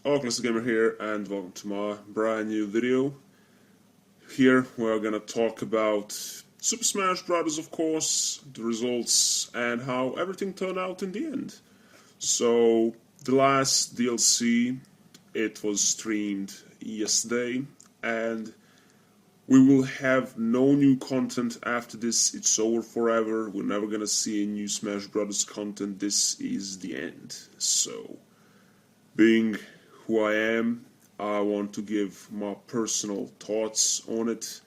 OldClassicGamer here, and welcome to my brand new video. Here we're gonna talk about Super Smash Bros. Of course, the results, and how everything turned out in the end. So, the last DLC, it was streamed yesterday, and we will have no new content after this. It's over forever. We're never gonna see a new Smash Bros. Content. This is the end. So, being who I am, I want to give my personal thoughts on it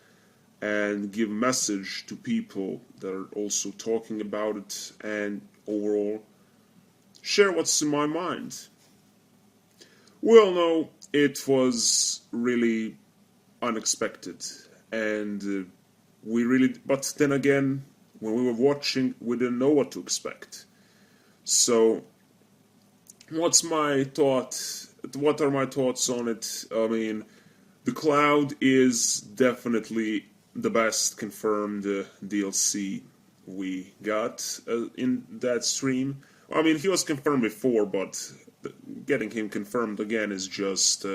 and give a message to people that are also talking about it and overall share what's in my mind. We all know it was really unexpected and but then again, when we were watching, we didn't know what to expect. So, what are my thoughts on it? I mean, the Cloud is definitely the best confirmed DLC we got in that stream. I mean, he was confirmed before, but getting him confirmed again is just...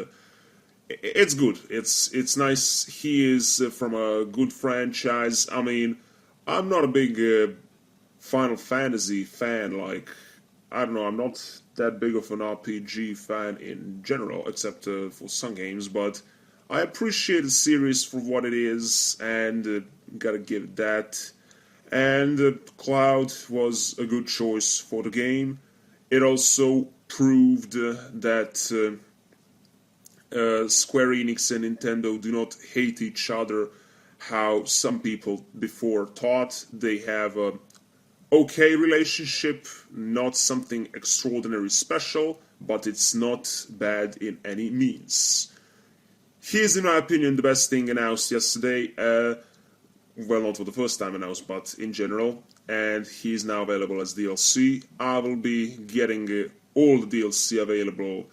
it's good. It's nice. He is from a good franchise. I mean, I'm not a big Final Fantasy fan, I don't know, I'm not that big of an RPG fan in general, except for some games, but I appreciate the series for what it is, and gotta give it that. And Cloud was a good choice for the game. It also proved that Square Enix and Nintendo do not hate each other, how some people before thought. They have a okay relationship, not something extraordinary special, but it's not bad in any means. Here's, in my opinion, the best thing announced yesterday. Well, not for the first time announced, but in general. And he's now available as DLC. I will be getting all the DLC available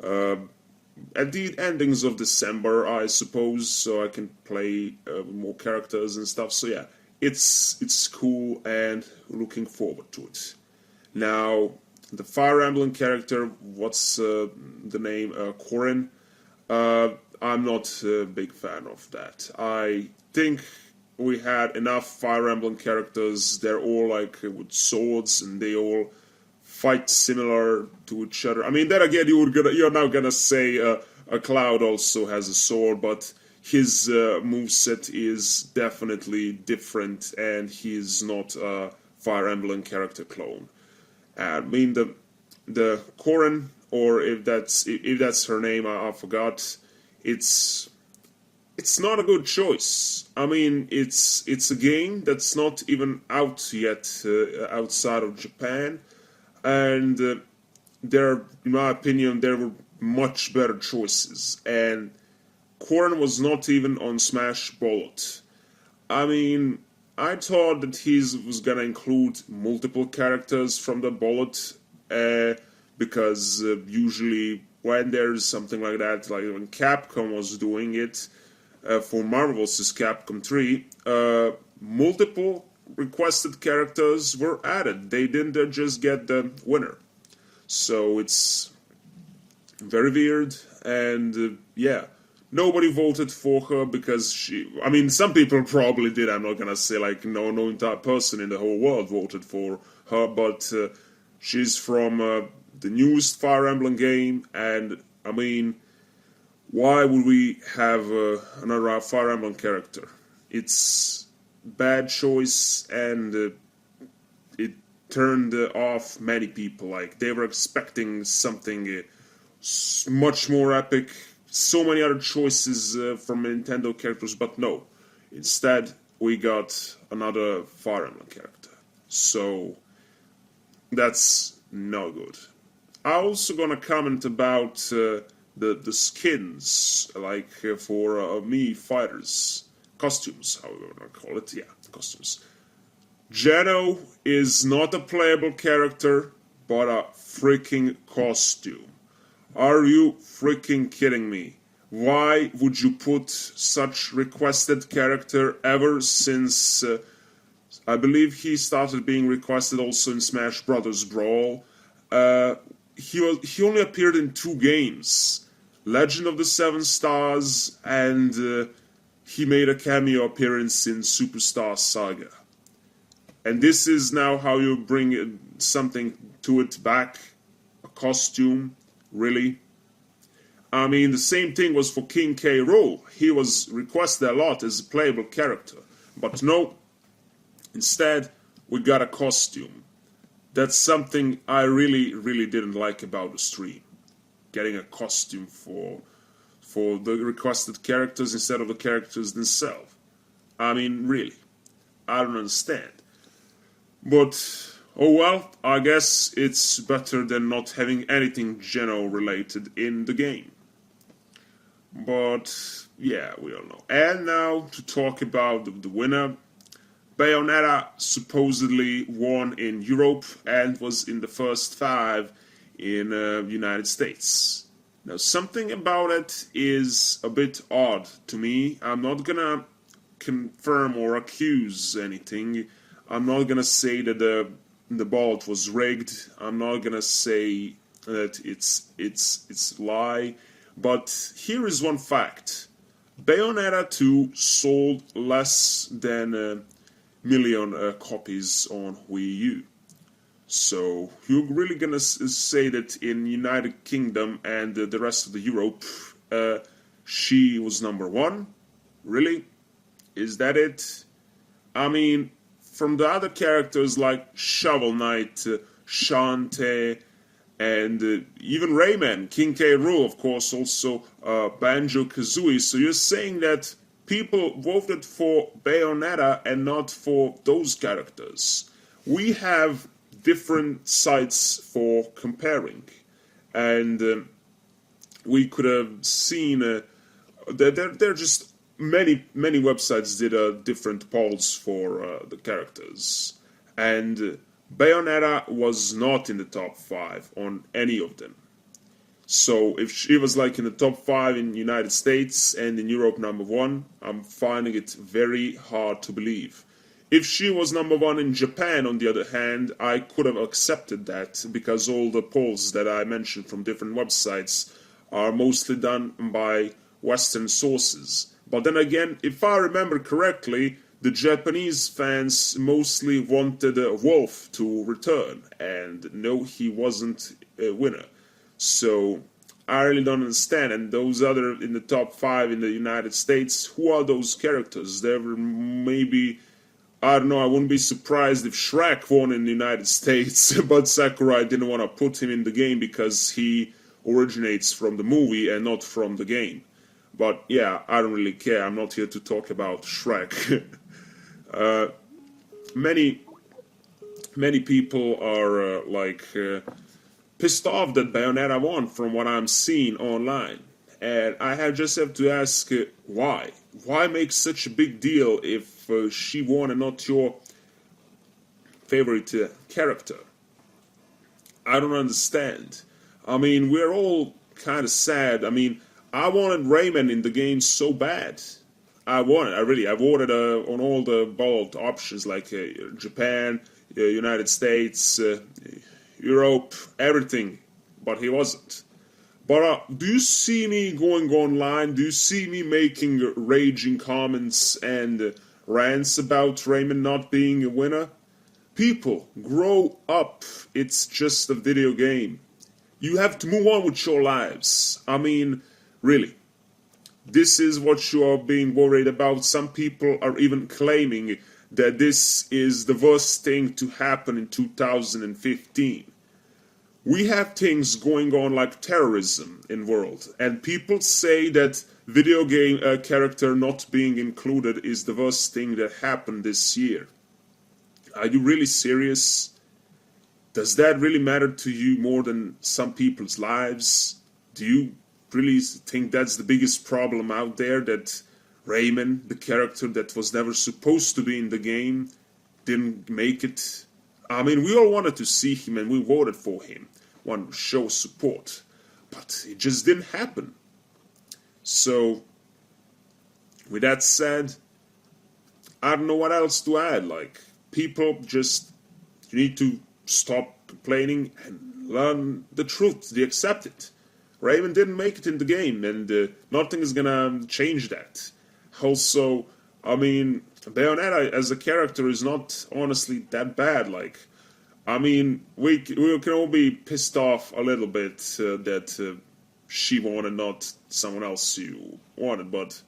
at the endings of December, I suppose, so I can play more characters and stuff. So yeah. It's cool and looking forward to it. Now, the Fire Emblem character, what's the name? Corrin. I'm not a big fan of that. I think we had enough Fire Emblem characters. They're all with swords and they all fight similar to each other. I mean, then again, you're now gonna say a Cloud also has a sword, but his moveset is definitely different, and he's not a Fire Emblem character clone. I mean, the Corrin, or if that's her name, I forgot. It's not a good choice. I mean, it's a game that's not even out yet outside of Japan, and in my opinion, there were much better choices, and Corrin was not even on Smash Bullet. I mean, I thought that he was gonna include multiple characters from the Bullet, because usually when there's something like that, like when Capcom was doing it for Marvel vs. Capcom 3, multiple requested characters were added. They didn't just get the winner. So it's very weird, and yeah. Nobody voted for her because I mean, some people probably did. I'm not gonna say no entire person in the whole world voted for her, but she's from the newest Fire Emblem game, and I mean, why would we have another Fire Emblem character? It's bad choice, and it turned off many people. They were expecting something much more epic. So many other choices from Nintendo characters, but no. Instead, we got another Fire Emblem character. So, that's no good. I'm also gonna comment about the skins, for Mii fighters. Costumes, how we're gonna call it. Yeah, costumes. Geno is not a playable character, but a freaking costume. Are you freaking kidding me? Why would you put such requested character ever since I believe he started being requested also in Smash Bros. Brawl? he only appeared in 2 games, Legend of the Seven Stars, and he made a cameo appearance in Superstar Saga. And this is now how you bring something to it back, a costume, really? I mean, the same thing was for King K. Rool. He was requested a lot as a playable character, but no, instead we got a costume. That's something I really didn't like about the stream. Getting a costume for the requested characters instead of the characters themselves. I mean, really. I don't understand. But, oh well, I guess it's better than not having anything Geno related in the game. But, yeah, we all know. And now, to talk about the winner. Bayonetta supposedly won in Europe and was in the first 5 in United States. Now, something about it is a bit odd to me. I'm not gonna confirm or accuse anything. I'm not gonna say that the ballot was rigged. I'm not gonna say that it's lie. But here is one fact: Bayonetta 2 sold less than million copies on Wii U. So you're really gonna say that in United Kingdom and the rest of the Europe, she was number 1? Really? Is that it? I mean, from the other characters like Shovel Knight, Shantae, and even Rayman, King K. Rool, of course, also Banjo-Kazooie. So you're saying that people voted for Bayonetta and not for those characters. We have different sites for comparing, and we could have seen there are just many websites did different polls for the characters, and Bayonetta was not in the top 5 on any of them. So if she was like in the top 5 in the United States and in Europe number 1, I'm finding it very hard to believe. If she was number 1 in Japan, on the other hand, I could have accepted that, because all the polls that I mentioned from different websites are mostly done by Western sources. But then again, if I remember correctly, the Japanese fans mostly wanted Wolf to return, and no, he wasn't a winner. So I really don't understand. And those other in the top 5 in the United States, who are those characters? There were maybe, I don't know, I wouldn't be surprised if Shrek won in the United States, but Sakurai didn't want to put him in the game because he originates from the movie and not from the game. But yeah, I don't really care. I'm not here to talk about Shrek. Many people are pissed off that Bayonetta won from what I'm seeing online. And I just have to ask, why? Why make such a big deal if she won and not your favorite character? I don't understand. I mean, we're all kind of sad. I mean, I wanted Rayman in the game so bad. I voted on all the bold options, like Japan, United States, Europe, everything, but he wasn't. But do you see me going online? Do you see me making raging comments and rants about Rayman not being a winner? People, grow up. It's just a video game. You have to move on with your lives. I mean, really. This is what you are being worried about. Some people are even claiming that this is the worst thing to happen in 2015. We have things going on like terrorism in the world, and people say that video game character not being included is the worst thing that happened this year. Are you really serious? Does that really matter to you more than some people's lives? Do you really think that's the biggest problem out there, that Rayman, the character that was never supposed to be in the game, didn't make it? I mean, we all wanted to see him and we voted for him, wanted to show support, but it just didn't happen. So, with that said, I don't know what else to add. Like, people just, you need to stop complaining and learn the truth, they accept it. Rayman didn't make it in the game, and nothing is gonna change that. Also, I mean, Bayonetta as a character is not honestly that bad. Like, I mean, we can all be pissed off a little bit that she wanted, not someone else who wanted, but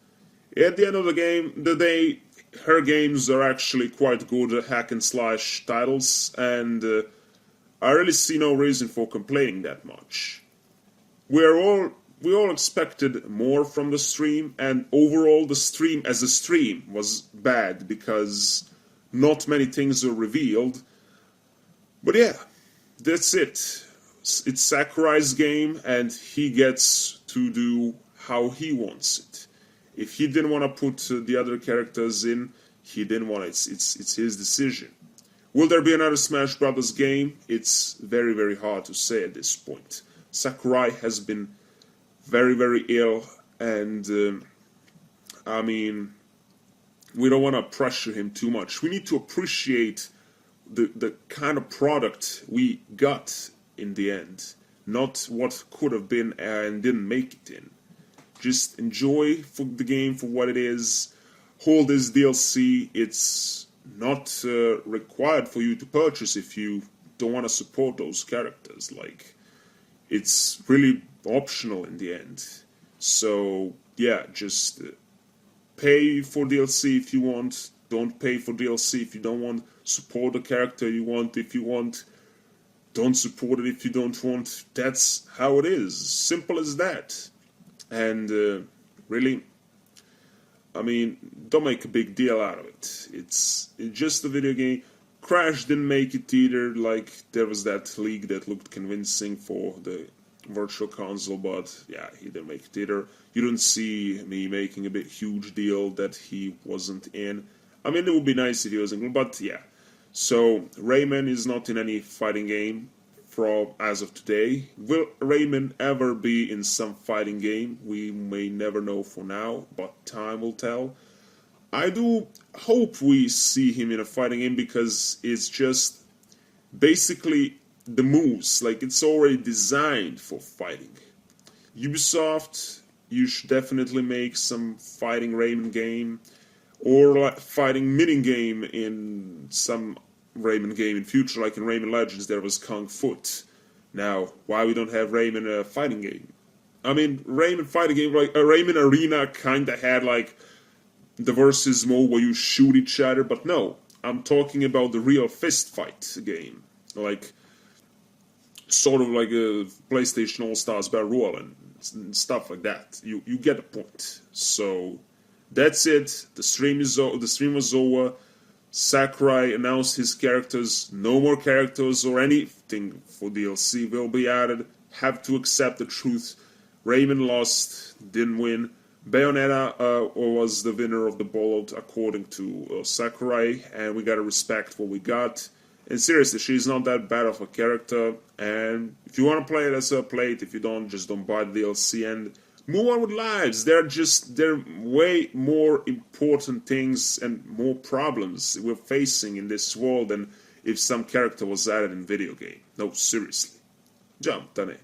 at the end of the day, her games are actually quite good hack and slash titles, and I really see no reason for complaining that much. We all expected more from the stream, and overall the stream as a stream was bad because not many things were revealed. But yeah, that's it. It's Sakurai's game, and he gets to do how he wants it. If he didn't want to put the other characters in, he didn't want it. It's his decision. Will there be another Smash Brothers game? It's very, very hard to say at this point. Sakurai has been very, very ill, and I mean, we don't want to pressure him too much. We need to appreciate the kind of product we got in the end, not what could have been and didn't make it in. Just enjoy the game for what it is. Hold this DLC. It's not required for you to purchase if you don't want to support those characters. Like, it's really optional in the end. So yeah, just pay for DLC if you want. Don't pay for DLC if you don't want. Support the character you want if you want. Don't support it if you don't want. That's how it is. Simple as that. And really, I mean, don't make a big deal out of it. It's just a video game. Crash didn't make it either. Like, there was that leak that looked convincing for the Virtual Console, but yeah, he didn't make it either. You don't see me making a big huge deal that he wasn't in. I mean, it would be nice if he was in, but yeah. So Rayman is not in any fighting game as of today. Will Rayman ever be in some fighting game? We may never know for now, but time will tell. I do hope we see him in a fighting game because it's just basically the moves, like it's already designed for fighting. Ubisoft, you should definitely make some fighting Rayman game or like fighting mini game in some Rayman game in future, like in Rayman Legends there was Kung Foot. Now, why we don't have Rayman fighting game? I mean, Rayman fighting game, like Rayman Arena kinda had like the versus mode where you shoot each other, but no, I'm talking about the real fist fight game, like sort of like a PlayStation All-Stars Battle Royale and stuff like that. You get the point. So that's it. The stream was over. Sakurai announced his characters. No more characters or anything for DLC will be added. Have to accept the truth. Rayman lost, didn't win. Bayonetta was the winner of the ballot according to Sakurai, and we gotta respect what we got. And seriously, she's not that bad of a character, and if you want to play it, let's play it. If you don't, just don't buy the DLC and move on with lives. There are way more important things and more problems we're facing in this world than if some character was added in video game. No, seriously. Jump, done it.